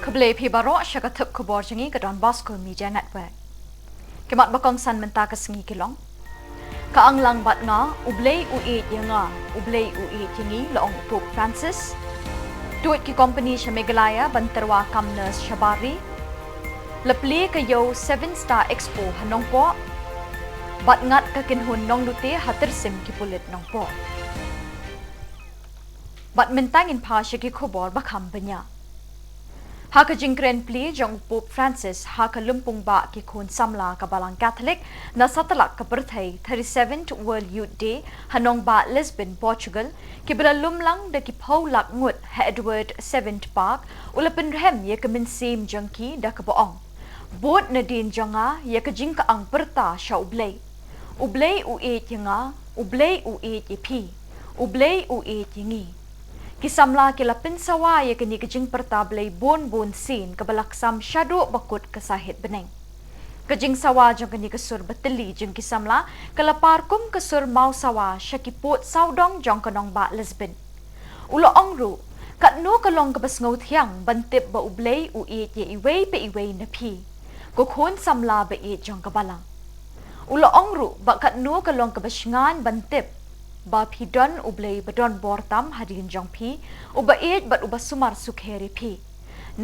Khubor Pibaro Shakatuk Khubor Jangi Kadon Bosco Media Network. Kemat bakong san menta kesengi kilong. Kaanglang bat nga ublay uit yanga ublay uit yangi laong Pope Francis. Tuit ki company sa Meghalaya banterwa kamnas Shabari. Lepli kayo 7-star expo hanong po. Bat ngat kakinhun nong lute hatersim ki pulit nong po. Bat mentangin pa siya ki Khubor bakam banya. Haka jingkren pli jong Pope Francis haka lumpung ba ki kun samla kabalang Catholic na satalak ka birthday 37th World Youth Day hanong ba Lisbon, Portugal ki bila lumlang da ki paulak ngut ha Edward 7th Park ulapin rehem ye ka minsim jong ki da ka boong. Bot na din jonga ye ka jingka ang berta siya ublay. Ublay uit yanga, ublay uit ipi, ublay uit yangi. Kisamla kilapin sawa ya kini kejing pertablay bon sin kabalaksam syado bakut kasahit beneng. Kejing sawa jong kini kesur beteli jeng kisamla kalapar kum kesur mau sawa syakiput saudong jong kanong ba Lisbon. Ulo ongru kat nu kalong kabas ngaut hiang bantip ba ublay uit ye iway pe iway na pi. Kukhun samla ba it jong kabalang. Ulo ongru ba kat nu kalong kabas ngan bantip ba pidon ublay badon bortam hadin jong pi uba it bat uba sumar sukheri pi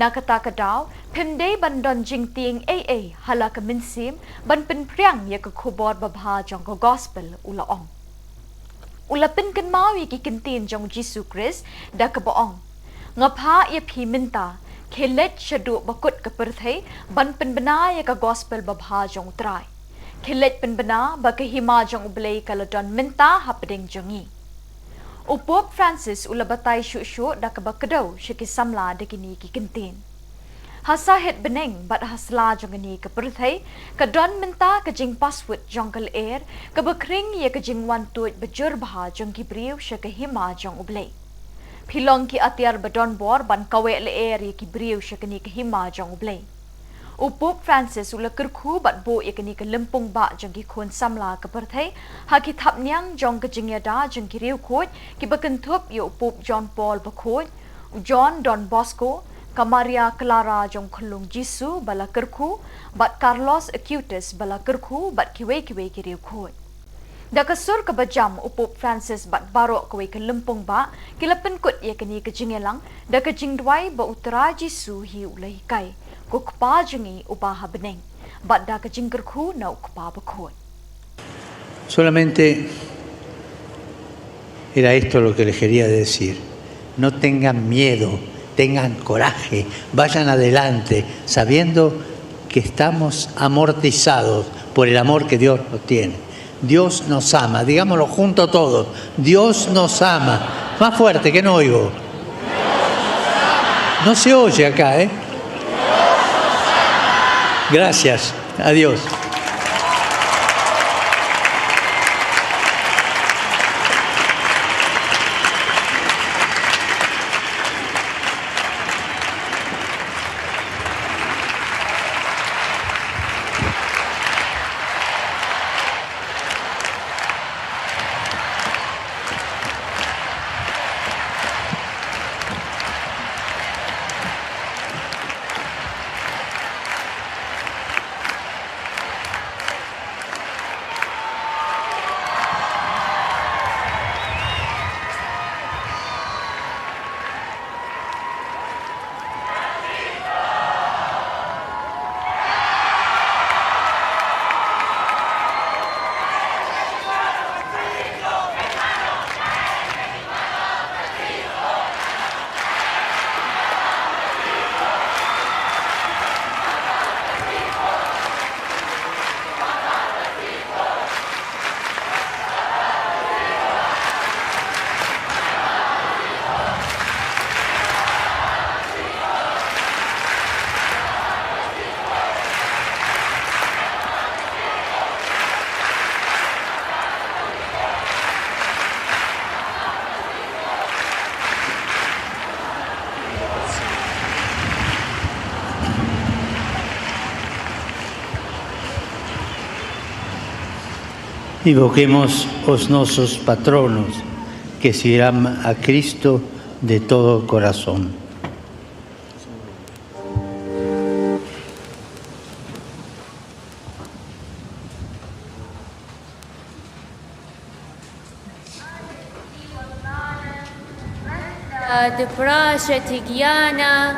nakata kadaw pimday bandon jing ting aa hala ka minsim ban pin priang ya ka Khubor babha jong ko gospel ulaong ulapin kan mawi ki kintin jong Jesus Christ da ka boong ngapha ya pi minta khelet shadu bakut ka perthai ban pin bana ya ka gospel babha jong trai Kilit penbena bagi hima jong ublay kalodon minta hapading jongi. Pope Francis ulabatay syuk-syuk da kabakadaw syaki samla da kini kikintin. Hasahit beneng bat hasla jong ini keperthay kadon minta kajing paswut jong kal air kabakring ya kajing wantut bejur baha jong kibriw syaki hima jong ublay. Pilong ki atiar badon bor ban kawe le air ya kibriw syaki ni kahima jong ublay. Pope Francis ula kerku bat bo yakni ke lempung ba jong ki khon samla ka perthai ha ki thap nyang jong ka jingya da jong ki riu khoj ki bakentup yo Pope John Paul ba khoj John Don Bosco ka Maria Clara jong khulung Jisu bala kerku bat Carlos Acutis bala kerku bat kiwe ki riu khoj da kasur ka bajam Pope Francis bat baro ka ke lempung ba ki lapen kut yakni ka jingelang da ka jingdwai ba utara Jisu hi ulai kai Kukpa jengi ubaha beneng, badda kejingkerku na ukpa bakot. Solamente era esto lo que les quería decir. No tengan miedo, tengan coraje, vayan adelante, sabiendo que estamos amortizados por el amor que Dios nos tiene. Dios nos ama, digámoslo juntos todos. Dios nos ama. Más fuerte que no oigo. No se oye acá, ¿eh? Gracias. Adiós. Invoquemos os nosos patronos que sirvan a Cristo de todo corazón. دبراشة جيانا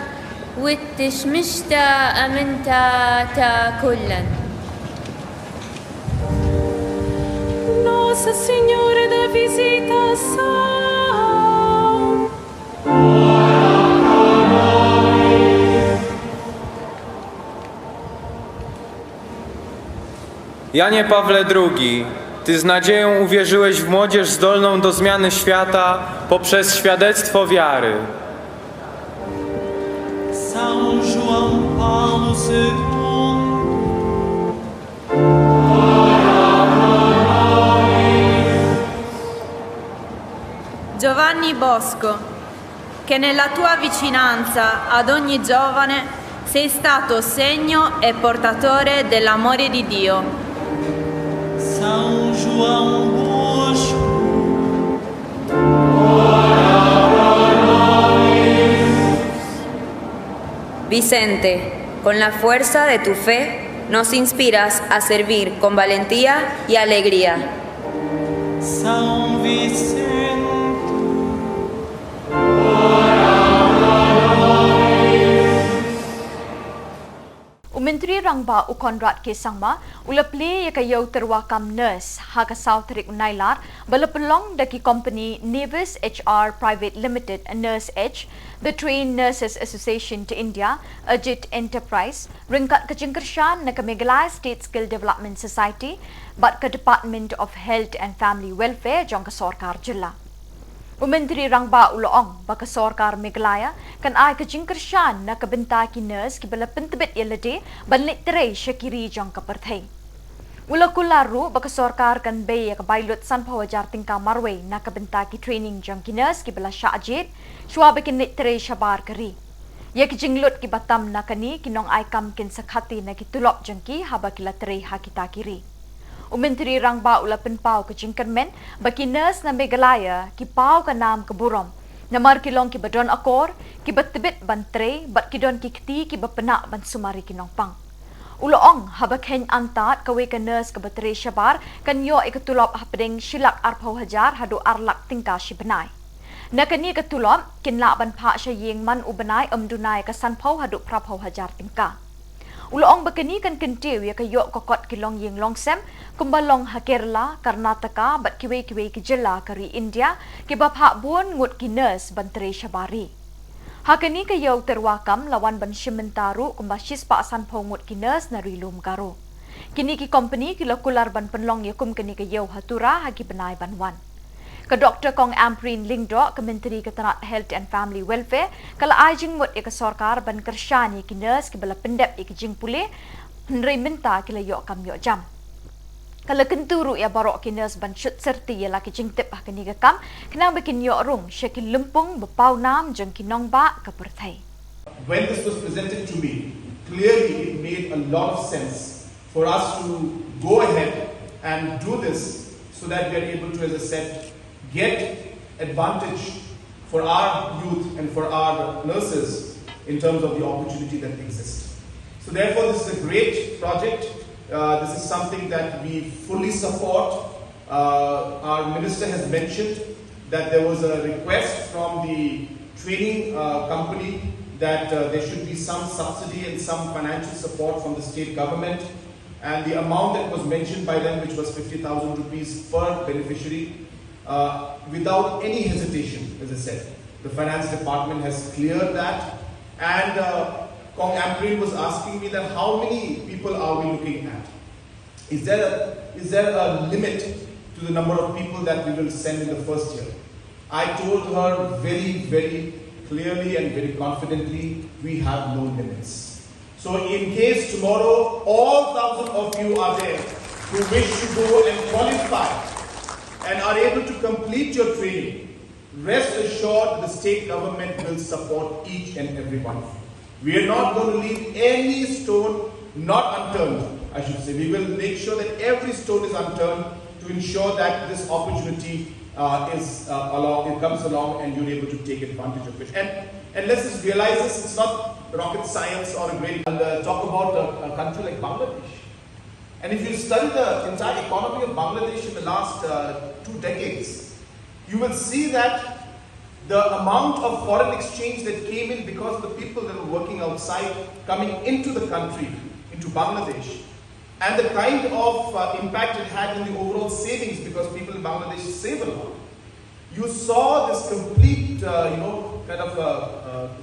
والتشمشتا أمنتا تاكلا. Nossa Senhora da Visitação. Janie Pawle II, Ty z nadzieją uwierzyłeś w młodzież zdolną do zmiany świata poprzez świadectwo wiary. São João Paulo II. Giovanni Bosco, che nella tua vicinanza ad ogni giovane sei stato segno e portatore dell'amore di Dio. São João Bosco. Vicente, con la fuerza de tu fe, nos inspiras a servir con valentía y alegría. São Vicente. Menteri Rangba Ukonrat ke sangma ulapli yakayo terwakam nurse haka Southrik Nailar balapelong daki company Nevis HR Private Limited Nurse H the Trained Nurses Association to India Ajit Enterprise ringkat kejengkershan na Meghalaya State Skill Development Society bat ke Department of Health and Family Welfare jong ke Sorkar Jylla. Menteri Rangba Uloong baka Sorkar Meghalaya kan ay kejengkershan na kabenta ki nurse ki bala pentebet yelade banlik terai syakiri jong kaperthai. Ula kularu baka Sorkar kan bay ka bailut san pawajar tingka marwe na kabenta ki training jong ki nurse ki bala syajid shwa bakin nik terai syabar kari. Ya ki jinglut ki batam na kani kinong ay kam kin sakhati na ki tulop jong ki haba kila terai hakita kiri. Menteri Rangba ula penpau ke jingkermen baki nurse na Meghalaya ki pau ka nam ke burom namar kilong ki badon akor ki batbit bantre bat kidon ki kti ki bapenak ban sumari kinong pang uloong habak hen antat kawe ka nurse ka batre syabar kan yo ikatulop hapding shilak arpau hajar hadu arlak tingka shibenai nakani katulop kinla ban pha syaying man ubenai amdunai ka sanpau hadu prapau hajar tingka uloong bakani kan kentiu ya kayo kokot kilong ying longsem kumbalong ha Kerala Karnataka bat kiwe ki Jylla kari India ki bapha buon ngut ki nurse bantre syabari hakani kayo terwakam lawan ban shimentaru kumbashis pa asan pongut ki nurse na rilum karo kini ki company ki lokular ban penlong yakum kini kayo hatura hagi benai banwan ka Dr. Kong Amprin Lingdo ka Menteri Ketenat Health and Family Welfare kala ajing mut ka Sorkar ban kersyani ki nurse ki bala pendep ki jing pule henry minta ki layo kam yo jam kala kenturu ya barok ki nurse ban shut serti ya laki jing tip kani ka kam kena bikin yo rung syakil lumpung bepau nam jeng ki nongba ka perthai. When this was presented to me, clearly it made a lot of sense for us to go ahead and do this so that we are able to, as I said, get advantage for our youth and for our nurses in terms of the opportunity that exists. So therefore, this is a great project. This is something that we fully support. Our minister has mentioned that there was a request from the training company that there should be some subsidy and some financial support from the state government. And the amount that was mentioned by them, which was 50,000 rupees per beneficiary, without any hesitation, as I said. The finance department has cleared that, and Kong Amprin was asking me that how many people are we looking at? Is there a limit to the number of people that we will send in the first year? I told her very, very clearly and very confidently, we have no limits. So in case tomorrow all 1,000 of you are there who wish to go and qualify and are able to complete your training, rest assured the state government will support each and every one of you. We are not going to leave any stone not unturned, I should say. We will make sure that every stone is unturned to ensure that this opportunity it comes along and you're able to take advantage of it. And let's just realize this, it's not rocket science or a great... I'll talk about a country like Bangladesh. And if you study the entire economy of Bangladesh in the last 2 decades, you will see that the amount of foreign exchange that came in because of the people that were working outside coming into the country, into Bangladesh, and the kind of impact it had in the overall savings because people in Bangladesh save a lot. You saw this complete,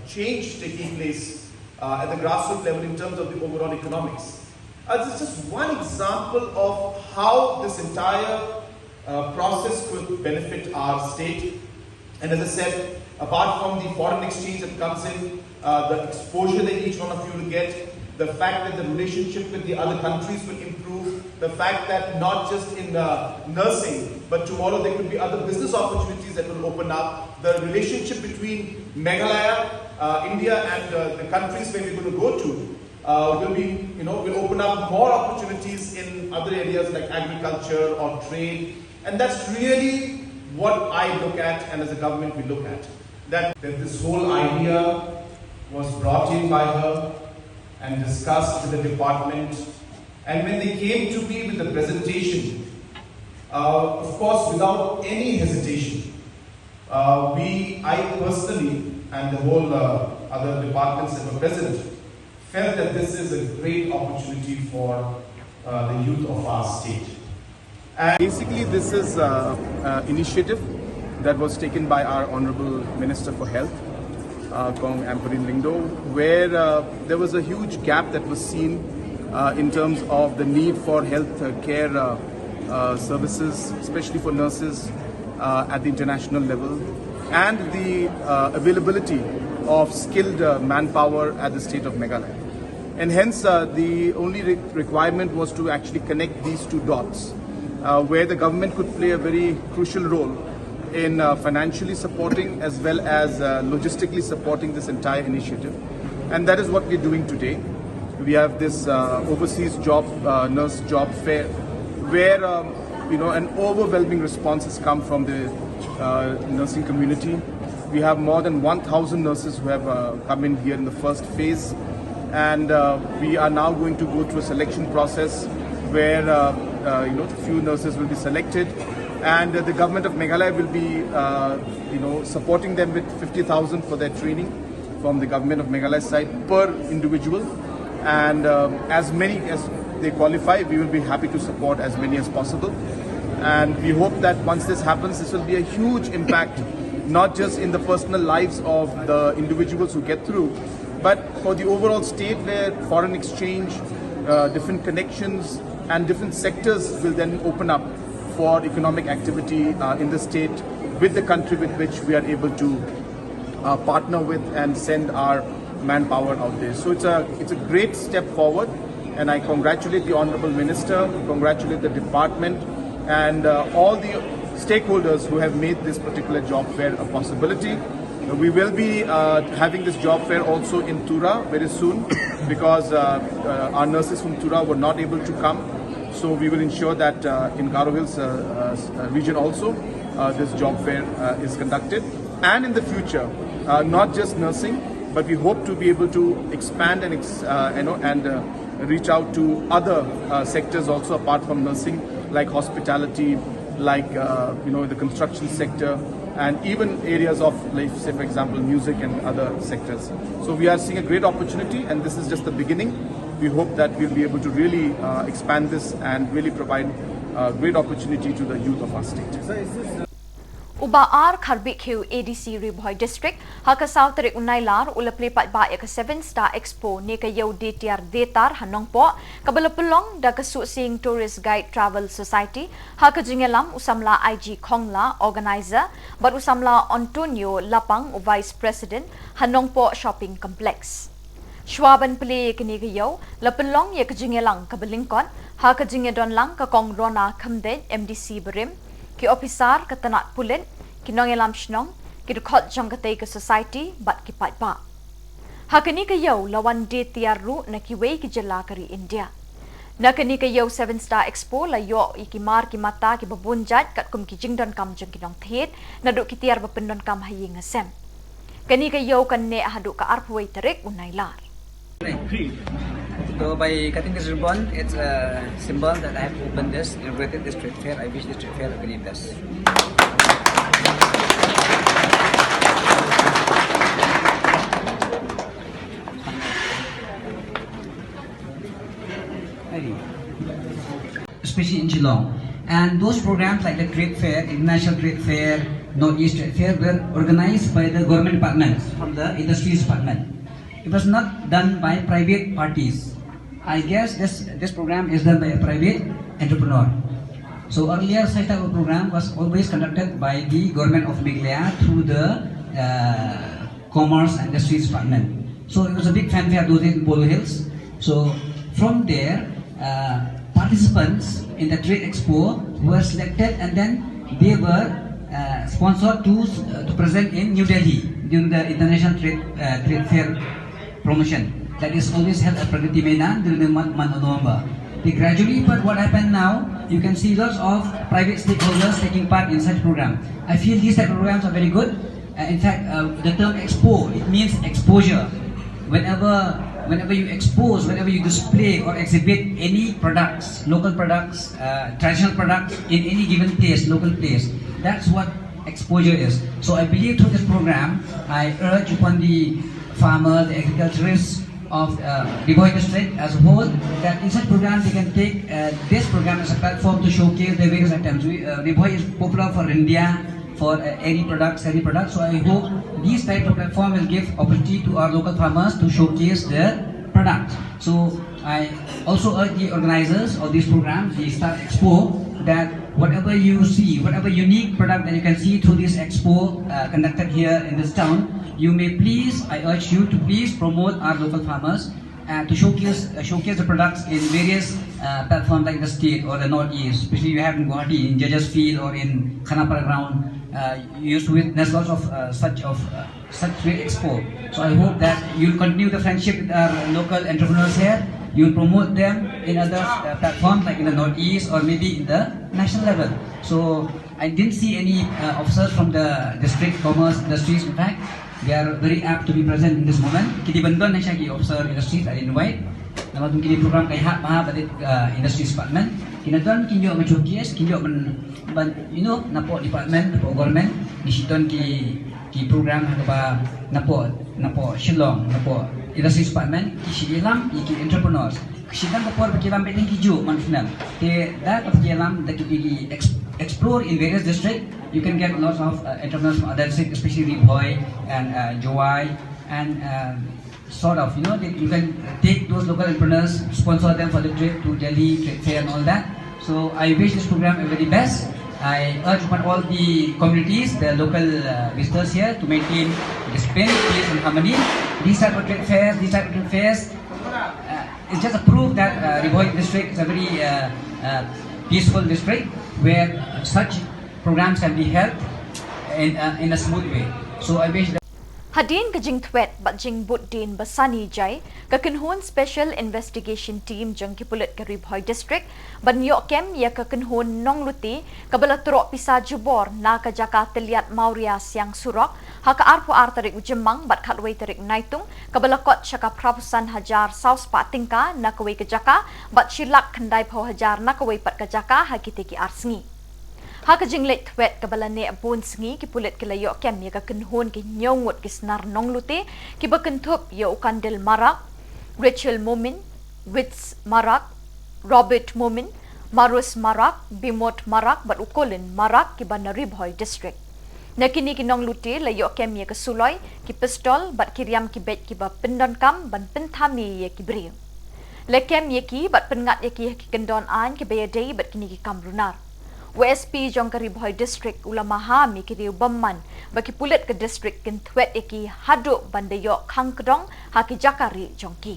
change taking place at the grassroots level in terms of the overall economics. This is just one example of how this entire process could benefit our state. And as I said, apart from the foreign exchange that comes in, the exposure that each one of you will get, the fact that the relationship with the other countries will improve, the fact that not just in nursing, but tomorrow there could be other business opportunities that will open up, the relationship between Meghalaya, India and the countries where we're going to go to will open up more opportunities in other areas like agriculture or trade. And that's really what I look at, and as a government we look at. That this whole idea was brought in by her and discussed with the department. And when they came to me with the presentation, of course without any hesitation, I personally and the whole other departments that were present felt that this is a great opportunity for the youth of our state. And basically this is an initiative that was taken by our Honorable Minister for Health, Kong Amperin Lingdo, where there was a huge gap that was seen in terms of the need for health care services, especially for nurses at the international level, and the availability of skilled manpower at the state of Meghalaya. And hence the only requirement was to actually connect these two dots, where the government could play a very crucial role in financially supporting as well as logistically supporting this entire initiative. And that is what we're doing today. We have this overseas nurse job fair, where an overwhelming response has come from the nursing community. We have more than 1,000 nurses who have come in here in the first phase, and we are now going to go through a selection process where few nurses will be selected, and the government of Meghalaya will be supporting them with 50,000 for their training from the government of Meghalaya side per individual, and as many as they qualify, we will be happy to support as many as possible. And we hope that once this happens, this will be a huge impact, not just in the personal lives of the individuals who get through, but for the overall state, where foreign exchange, different connections and different sectors will then open up for economic activity in the state with the country with which we are able to partner with and send our manpower out there. So it's a great step forward, and I congratulate the Honorable Minister, congratulate the department and all the stakeholders who have made this particular job fair a possibility. We will be having this job fair also in Tura very soon, because our nurses from Tura were not able to come. So we will ensure that in Garo Hills region also this job fair is conducted. And in the future, not just nursing, but we hope to be able to expand and reach out to other sectors also apart from nursing, like hospitality, like the construction sector, and even areas of, like, say for example, music and other sectors. So we are seeing a great opportunity, and this is just the beginning. We hope that we'll be able to really expand this and really provide great opportunity to the youth of our state. Ubaar Kharbikhiu ADC Riboy District, Haka South Tarik Nailar, Ulaple Patba Eka 7-Star Expo, Nika Yau DTR Detar Hanongpo, Kabalapulong, Dakasu Sing Tourist Guide Travel Society, Haka Jingelam, Usamla IG Kongla, Organizer, but Usamla Antonio Lapang, Vice President, Hanongpo Shopping Complex. Schwaben Pele Nika Yau, Lapulong Yakajingelang, Kabalingkon, Haka Jingedon Lang, Kakong Rona Kamden, MDC Berim, Ki Officer Katanat Pulen, Kinongelam Shnong, Kidukot Jongkate ka Society, Bat Kipat Ba. Hakani kayaw lawan de tiaru na kiway ki Jylla kari India. Nakani kayaw 7-Star Expo layo ikimar ki mata ki babunjat kat kum ki jingdon kam jong kinong thiet na do ki tiar bapendon kam hayi ngasem. Kani kayaw kan ne ahadu ka arpway tarik Nailar. So by cutting this ribbon, it's a symbol that I have opened this, inaugurated this trade fair. I wish this trade fair to be blessed. especially in Shillong. And those programs like the trade fair, international trade fair, Northeast trade fair were organized by the government departments from the industries department. It was not done by private parties. I guess this program is done by a private entrepreneur. So earlier such type of program was always conducted by the government of Meghalaya through the Commerce and Industries Department. So it was a big fanfare those days in Polo Hills. So from there, participants in the trade expo were selected and then they were sponsored to present in New Delhi during the international trade fair promotion. That is always held at Pragati Maidan during the month of November. Gradually, but what happened now, you can see lots of private stakeholders taking part in such program. I feel these type of programs are very good. In fact, the term expo, it means exposure. Whenever you expose, whenever you display or exhibit any products, local products, traditional products in any given place, local place, that's what exposure is. So I believe through this program, I urge upon the farmers, the agriculturists of Ribhoi district as a whole, that in such programs they can take this program as a platform to showcase their various items. Ribhoi is popular for India, for any products. So I hope these type of platform will give opportunity to our local farmers to showcase their products. So I also urge the organizers of this program, the Start Expo, that whatever you see, whatever unique product that you can see through this expo conducted here in this town, I urge you to please promote our local farmers and to showcase the products in various platforms like the state or the Northeast. Especially you have in Guwahati, in Judges Field or in Khanapara ground, you used to witness lots of such trade expo. So I hope that you'll continue the friendship with our local entrepreneurs here. You'll promote them in other platforms like in the Northeast or maybe in the national level. So I didn't see any officers from the district commerce industries. In fact, they are very apt to be present in this moment. Kini bantuan na siya ki officer industries I invite. Nama tu kini program kay hak maha balit industries department. Kinadon kinyo mencukias, kinyo napo department, napo government. Disiton ki program hak napo Shillong, napo industries department. Kisilam ki entrepreneurs. Kisidan kapor pakilam beting kijo manfinam. Ke that of kilam that ki explore in various districts. You can get lots of entrepreneurs from other districts, especially Ribhoi and Jowai, and you can take those local entrepreneurs, sponsor them for the trip to Delhi, trade fair and all that. So I wish this program the very best. I urge upon all the communities, the local visitors here to maintain discipline, peace and harmony. These type of trade fairs, it's just a proof that Ribhoi district is a very peaceful district where such programs can be held in a smooth way. So I wish that Hadin kajing twet bat jing but din basani jai kakenhon special investigation team jang kipulit ke Ribhoi district ban yok kem ya kakenhon nong luti kabala trok pisa jubor na ka jaka teliat Mauria siang surok haka arpo tarik ujemang bat khatwei tarik naitung kabala kot chaka prapusan hajar saus pa tingka na kawei ke jaka bat shilak khandai pho hajar na kawei pat ke jaka hakiteki arsengi haka jinglet twet kabala ne abun sngi ki pulit ki layo kem ya kakenhon ki nyongut ki snar nong lute ki bakentup ya ukandel marak Rachel Momin Wits marak Robert Momin Marus marak Bimot marak bat ukolin marak ki bana Ribhoi district nakini ki nong lute layo kem ya kesuloy ki pistol bat kiriam ki bet ki ba pendon kam ban penthami ya ki bri lekem ya ki bat pengat ya ki kendon an ki bayadei bat kini ki kamrunar WSP jong ka Ribhoi district ulama hami ki riu bamman baki pulit ke district kin twet eki hadu bandayo khangkdong haki jakari jongki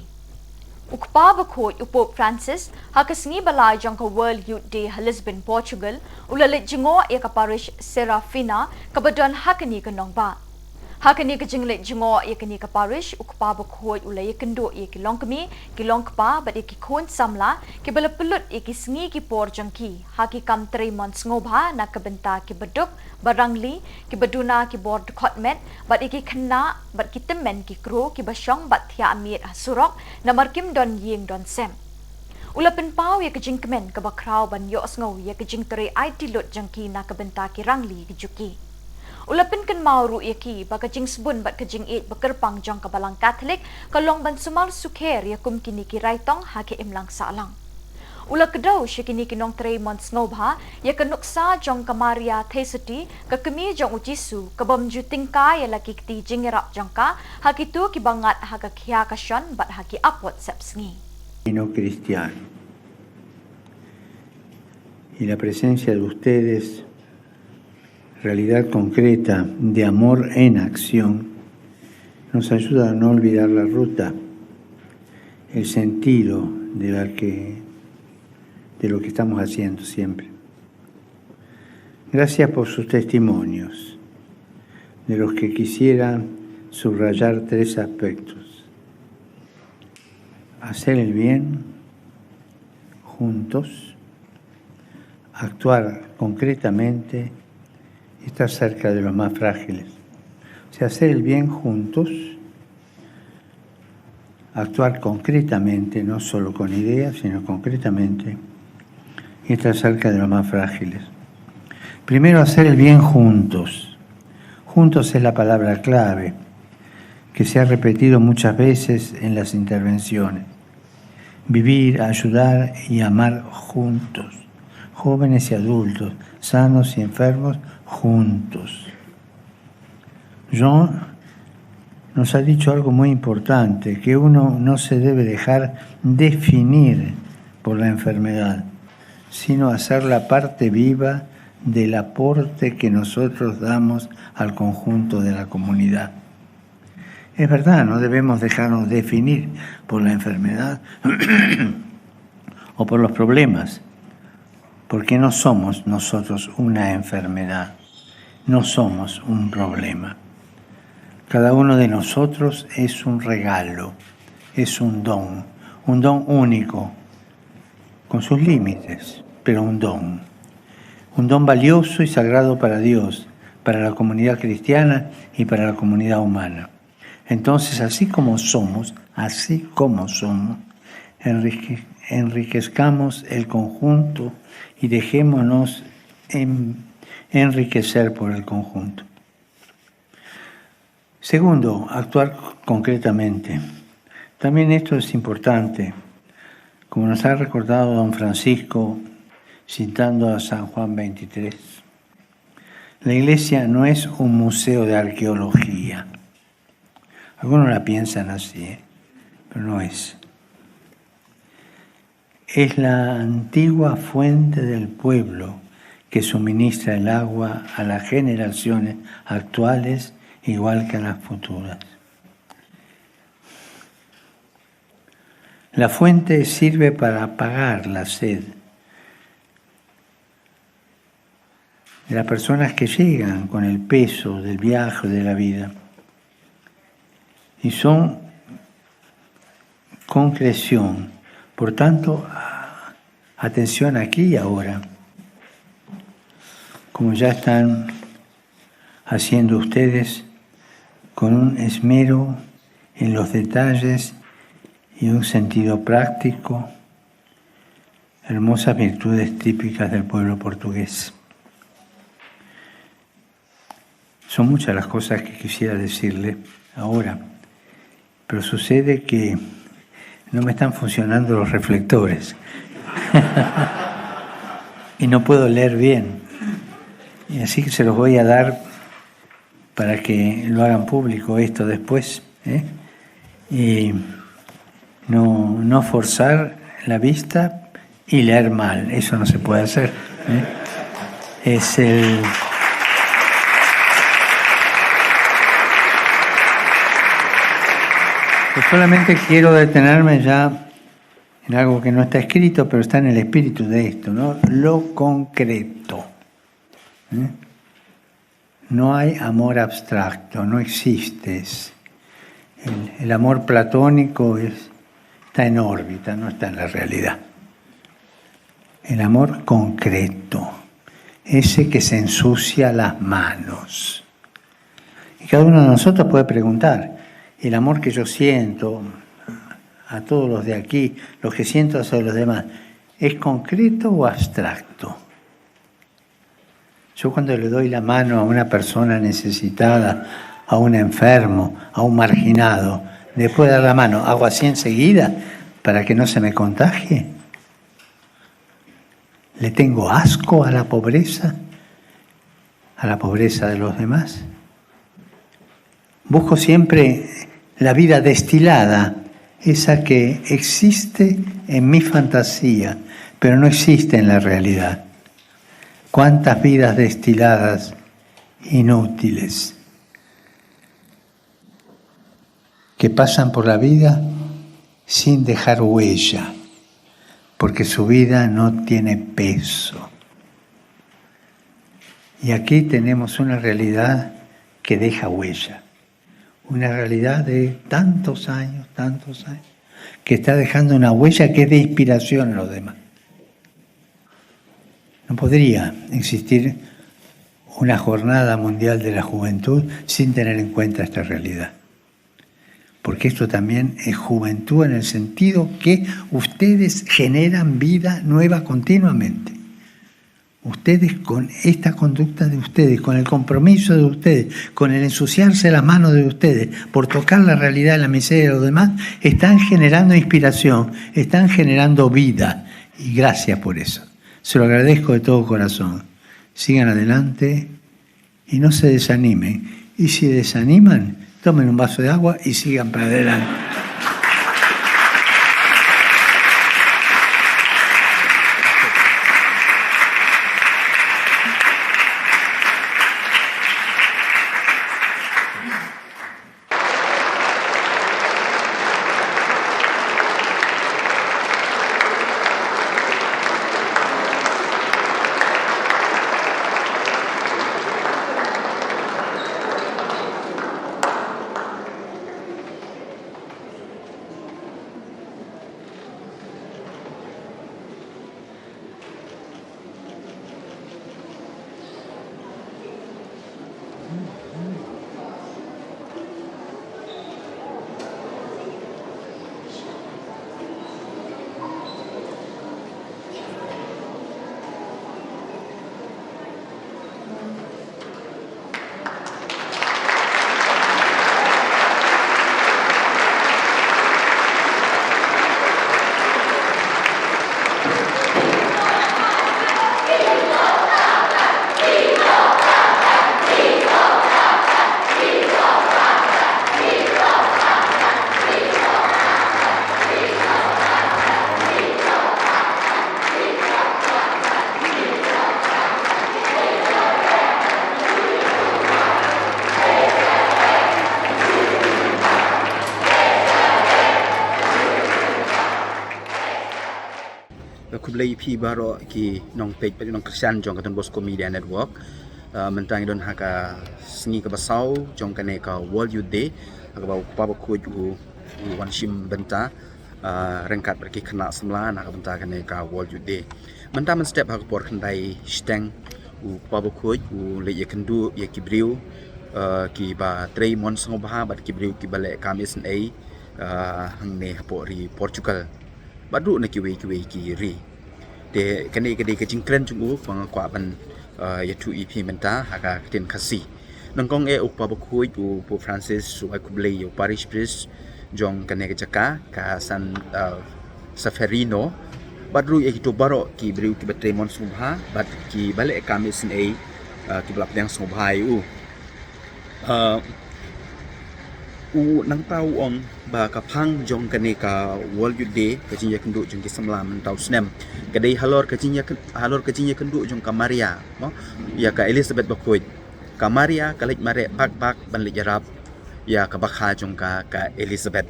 ukpa bakhoj upop Francis hakasingi balai jong ka World Youth Day Lisbon Portugal ulalit jingo ya ka parish Serafina kabadon hakani kanong ba hakani ka jinglet jingo ya kani ka parish ukpa bakhoj ulay kendo ya ki longkpa bat ki khon samla ki bala pulut ki singi ki por jongki haki kam 3 months ngobha na kabenta ki baduk barangli ki baduna ki board khotmet bat ki khanna bat ki temen ki kro ki basong bat thia amit surok namar kim don ying don sem ulapin pau ya ki jingkmen ka bakraw ban yo sngo ya ki jingtri IT lot jongki na kabenta ki rangli ki juki ulapin kan mauru yaki bakajing sebun bat kajing it bakerpang jong kabalang Katolik kalong ban sumal sukher yakum kini ki raitong haki imlang salang Ula kedau shikini kinong 3 months ngobha ya kanuksa jong kamaria thesati ka kemi jong ujisu kabam jutingka ya laki kti jingerap jongka hakitu kibangat haka khia kasyon bat haki apot sepsngi. No cristiano. Y la presencia de ustedes, realidad concreta de amor en acción, nos ayuda a no olvidar la ruta, el sentido de lo que estamos haciendo siempre. Gracias por sus testimonios, de los que quisiera subrayar 3 aspectos. Hacer el bien juntos, actuar concretamente y estar cerca de los más frágiles. O sea, hacer el bien juntos, actuar concretamente, no solo con ideas, sino concretamente, y estar cerca de los más frágiles. Primero, hacer el bien juntos. Juntos es la palabra clave, que se ha repetido muchas veces en las intervenciones. Vivir, ayudar y amar juntos. Jóvenes y adultos, sanos y enfermos, juntos. John nos ha dicho algo muy importante, que uno no se debe dejar definir por la enfermedad, sino hacer la parte viva del aporte que nosotros damos al conjunto de la comunidad. Es verdad, no debemos dejarnos definir por la enfermedad o por los problemas, porque no somos nosotros una enfermedad, no somos un problema. Cada uno de nosotros es un regalo, es un don único, con sus límites, pero un don valioso y sagrado para Dios, para la comunidad cristiana y para la comunidad humana. Entonces, así como somos, enriquezcamos el conjunto y dejémonos enriquecer por el conjunto. Segundo, actuar concretamente. También esto es importante, como nos ha recordado don Francisco, citando a San Juan 23. La iglesia no es un museo de arqueología. Algunos la piensan así, pero no es. Es la antigua fuente del pueblo que suministra el agua a las generaciones actuales igual que a las futuras. La fuente sirve para apagar la sed de las personas que llegan con el peso del viaje de la vida y son concreción. Por tanto, atención aquí y ahora, como ya están haciendo ustedes con un esmero en los detalles y un sentido práctico, hermosas virtudes típicas del pueblo portugués. Son muchas las cosas que quisiera decirle ahora, pero sucede que no me están funcionando los reflectores y no puedo leer bien, y así que se los voy a dar para que lo hagan público esto después, y no forzar la vista y leer mal, eso no se puede hacer. Pues solamente quiero detenerme ya en algo que no está escrito, pero está en el espíritu de esto, ¿no? Lo concreto. No hay amor abstracto, no existe. El amor platónico está en órbita, no está en la realidad. El amor concreto, ese que se ensucia las manos. Y cada uno de nosotros puede preguntar, el amor que yo siento a todos los de aquí, los que siento hacia los demás, ¿es concreto o abstracto? Yo cuando le doy la mano a una persona necesitada, a un enfermo, a un marginado, después de dar la mano, ¿hago así enseguida para que no se me contagie? ¿Le tengo asco a la pobreza de los demás? Busco siempre la vida destilada, esa que existe en mi fantasía, pero no existe en la realidad. ¿Cuántas vidas destiladas inútiles que pasan por la vida sin dejar huella, porque su vida no tiene peso? Y aquí tenemos una realidad que deja huella, una realidad de tantos años, que está dejando una huella que es de inspiración a los demás. No podría existir una jornada mundial de la juventud sin tener en cuenta esta realidad. Porque esto también es juventud en el sentido que ustedes generan vida nueva continuamente. Ustedes con esta conducta de ustedes, con el compromiso de ustedes, con el ensuciarse las manos de ustedes por tocar la realidad, la miseria de los demás, están generando inspiración, están generando vida. Y gracias por eso. Se lo agradezco de todo corazón. Sigan adelante y no se desanimen. Y si desaniman, tomen un vaso de agua y sigan para adelante. Khubor EP baro ki nong page pa nong Christian jong katon Bosco Media Network mentang don haka sengi ka basau jong kane ka World Youth Day haka ba pa ba ku wan shim benta rengkat berki kena semla nak benta kane ka World Youth Day mentang men step haka por khandai steng pa ba ku le ye kendu ye kibriu ki ba trei mon songba bat kibriu ki bale kamis nei hang ne po ri Portugal badu na kiwe ki ri de kane ke jingkren jungu pang kwa ban yatu EP menta haka tin khasi nangkong e ukpa bakhui u po Francis su Khubor yo parish priest jong kane ke jaka ka san saferino badru e kito baro ki briu ki batre mon subha bat ki bale kamis nei ki blap yang subhai u nang tau ong ba kapang jong kane ka World Youth Day kajinya kendu jong ki samlam tau snem kadai halor kajinya kendu jong ka Maria mo ya ka Elizabeth bakoi ka Maria kalej mare pak ban le jarap ya ka bakha jong ka Elizabeth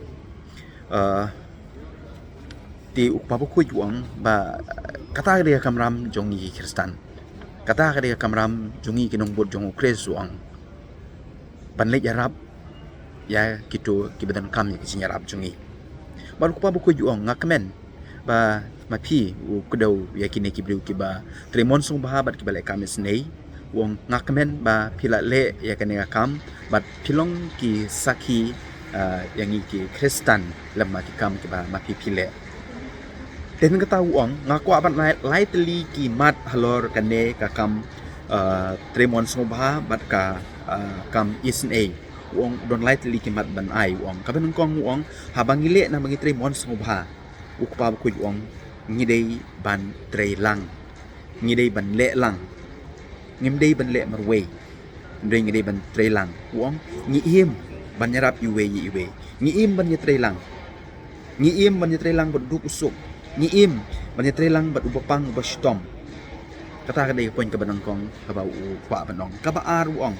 ti ukpa bakoi juang ba kata dia kamram jong yi Kristen kata dia kamram jong yi kinong bot jong Kris juang ban le jarap ya gitu kibadan kami kisinya rap jungi baru kupa buku juang ngakmen ba mapi u kudau ya kini kibriu kiba tremon sung bahabat kibale kami snei wong ngakmen ba pila le ya kane ngakam bat pilong ki saki yang ki Kristen lemma ki kam kiba mapi pile den kata uang ngaku aban lightly ki mat halor kane kakam tremon sung bahabat ka kam isnei wong don lightly kimat ban ai wong kaben kong wong habang ile na mangi tre mon sngobha ukpa ku wong ngidei ban tre lang ngidei ban le lang ngimdei ban le marway ndei ngidei ban tre lang wong ngi im ban yarap iwe ngi im ban ye tre lang ngi im ban ye tre lang ban duk usuk ngi im ban ye tre lang ban upapang ubastom kata kadai poin ka banang kong ka ba u kwa banong ka ba ar wong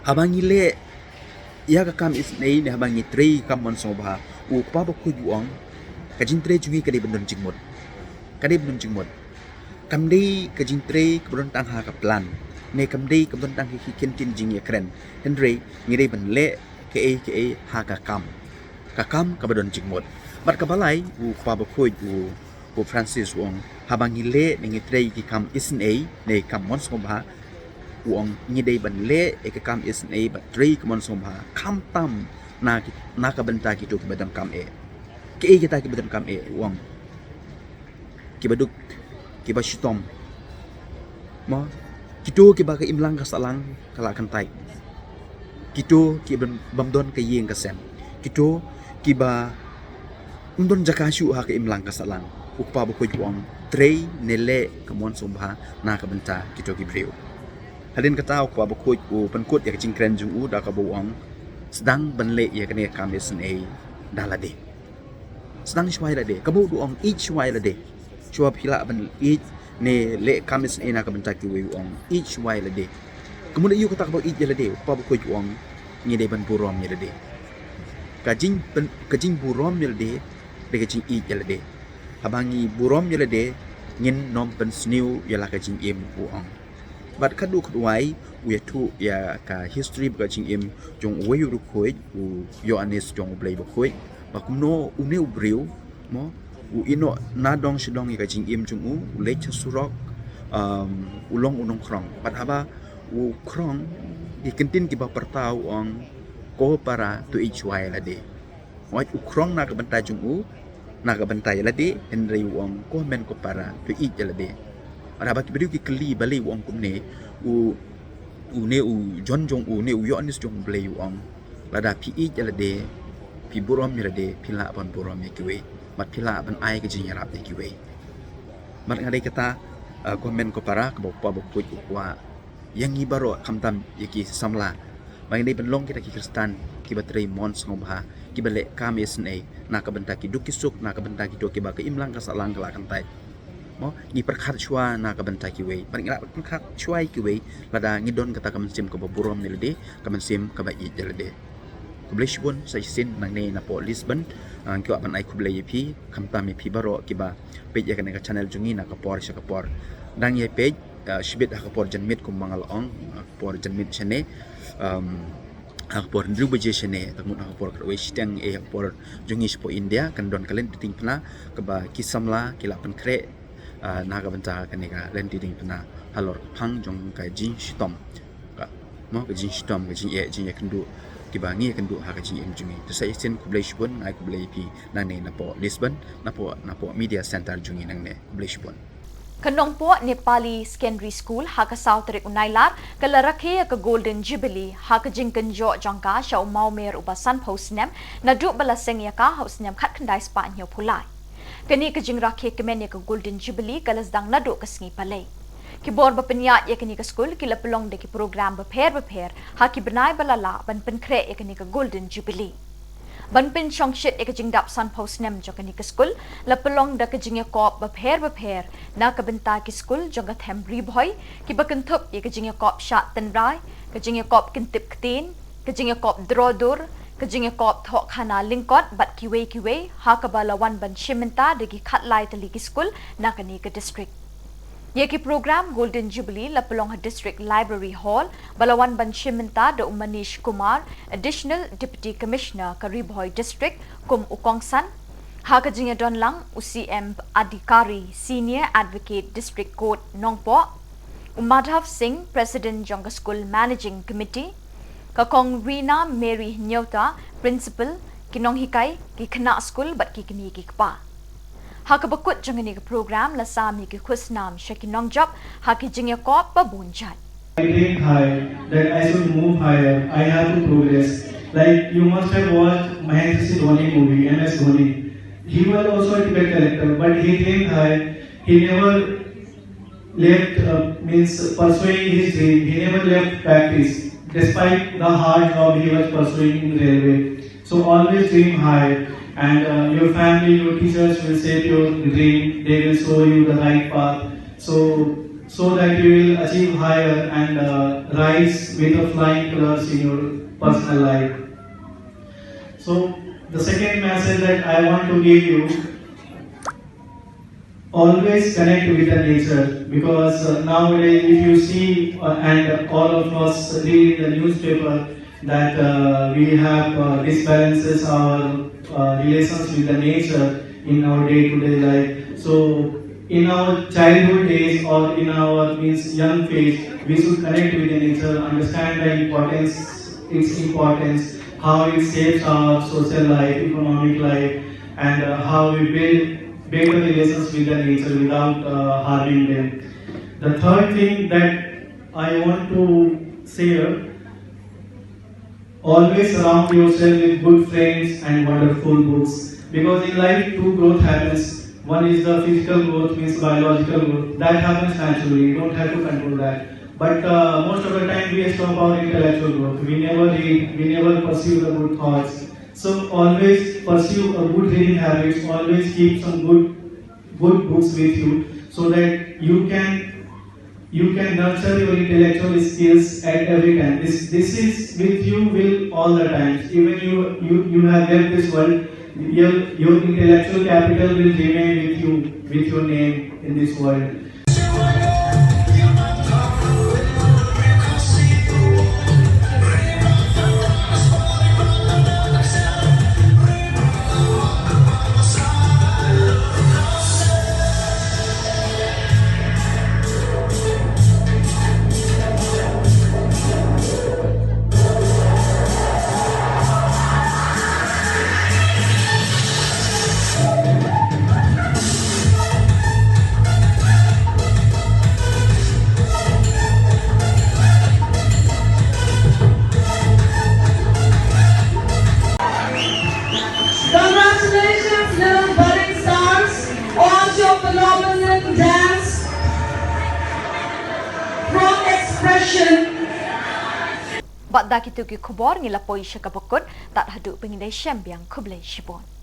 habang ile ya ka kam is nei ne habang tre kam mon so ba u pa ba ku wong ka jin tre jungi ka dei ban jingmot ka dei ban jingmot kam dei ka jin tre ka ban tang ha ka plan ne kam dei ka ban tang hi ken tin jing ye kren henry ngi dei ban le ke e ha ka kam ka ban jingmot bat ka balai u pa ba ku u Francis wong habang ile ngi tre ki kam isn a ne kam mon so ba wong ngi dei ban le e ka kam isn a ba tre ka mon so ba kam tam na ka ban ta ki to ki badam kam e ke e kita ki badam kam e wong ki baduk ki ba shitom mo kito ki ba ka imlang ka salang kala kan tai kito ki bam don ka yeng ka sem kito ki ba undon jakashu ha ka imlang ka salang ukpa ba ko juang trei nele kamon sumha na ka banta kito ki breu halin kata ukpa ba ko u pankut ya jingkren jung u da ka buang sedang banle ya kane kamis ne dalade sedang shwai lade kabu duang each shwai lade shwa phila ban each ne le kamis ne na ka banta ki uang each shwai lade kemudian yu kata ka each lade ukpa ba ko juang ni de ban burom ni lade kajing burom ni lade de kajing each lade habangi burom yela de ngin nom pen sniu yela ka jing im uang bat kadu kudwai we tu ya ka history ba jing im jong we yu khoi u yo anis jong blai ba khoi ba kumno u ne u breu mo u ino na dong shidong ka jing im jong u le chasurok u long unong krong bat haba u krong ikentin ki ba pertau ong ko para tu ichwai la de wa u krong na ka banta jong u naga bantai lade henry wong ko men ko para to eat lade ara ba kibidu ki kli bali wong kum ne u ne u jon jong u ne u yo anis jong blay wong lada pi eat lade pi burom lade pila ban burom ye kiwe mat pila ban ai ke jing yarap ye kiwe mat ngadai kata ko men ko para ko pa bo ko wa yang ibaro kamtam ye ki samla bang dei ban long kita ki kristan ki batrei mons ngobha ki bale kamis ne na ka benta ki dukisuk na ka benta ki doki ba ka imlang ka salang kala kan tai mo ni perkhat chua na ka benta ki we ban ila perkhat chuai ki we lada ngidon kata ka mensim ka burom ni lede ka mensim ka ba i lede kublish bun sa sin nang ne na po Lisbon ki wa ban ai kublai pi kamta mi pi baro ki ba page ya kan ka channel jungi na ka por sha ka por dang ye page shibit ha ka por janmit kum mangal ong por janmit chane akpor ndruba jeshene takmut akpor krwe steng e akpor jungis po India kan don kalen titing pna keba kisamla kila pen kre naga banta kanega len titing pna halor phang jong ka jin shitom ka mo ka jin shitom ka jin e kandu kiba ngi kandu ha ka jin em jungi to sai sen kublaish bun ngai kublai pi na ne na po Lisbon na po media center jungi nang ne kublaish bun Kanong po Nepali Secondary School haka South Rik Nailar kala rakhe ka Golden Jubilee haka jingkan jo jangka sha mau mer ubasan posnem na du bala seng ya ka hausnem khat khandai spa nyo phulai kani ka jing rakhe kemen ya ka Golden Jubilee kalas dang na do kasngi palai Khubor bapenya ya kani ka school kila pelong de ki program bapher haki benai bala la ban pen kre ya kani ka Golden Jubilee Banpin Shongshit ekajingdap san posnem jokani ke school la pelong da kajingya kop bapher na kabenta ki school jonga thembri boy ki bakantup ekajingya kop shat tenrai kajingya kop kintip ktin kajingya kop drodur kajingya kop thok khana lingkot bat kiwe ha kabala wan ban shimenta de ki khatlai tali ki school na kani ka district Ye ki program Golden Jubilee la pelong District Library Hall Balawan Banshimenta de Manish Kumar Additional Deputy Commissioner Karibhoy District kum Ukongsan Hakajinga Donlang UCM Adhikari Senior Advocate District Court Nongpo Umadhav Singh President Jonga School Managing Committee Kakong Rina Mary Nyota Principal Kinong Hikai ki Khana School bat ki kini ki kpa Hakabakut jangani ke program la sami ke khusnam shakinong job haki jingya kop babunjat I think high that I should move higher. I have to progress. Like you must have watched Mahendra Singh Dhoni movie, MS Dhoni. He was also a cricket character, but he came high. he never left means pursuing his dream. He never left practice, despite the hard job he was pursuing in railway. So always dream high, and your family, your teachers will shape your dream. They will show you the right path. So that you will achieve higher and rise with the flying colors in your personal life. So the second message that I want to give you, always connect with the nature, because nowadays if you see and all of us read in the newspaper that we have disbalances our relations with the nature in our day-to-day life. So in our childhood days or in our young phase, we should connect with the nature, understand its importance, how it shapes our social life, economic life, and how we build better relations with the nature without harming them. The third thing that I want to share, always surround yourself with good friends and wonderful books, because in life two growth happens. One is the physical growth, means biological growth. That happens naturally. You don't have to control that. But most of the time we stop our intellectual growth. We never read. We never pursue the good thoughts. So always pursue a good reading habits. Always keep some good books with you, so that you can nurture your intellectual skills at every time. This is with you will all the times. Even you have left this world, your intellectual capital will remain with you, with your name in this world. Congratulations, little budding stars, on your phenomenal dance from expression. Bat da kitu ki Khubor ngilapoi siya kabukod, tat hadu pengindai syambiang kublay sibon.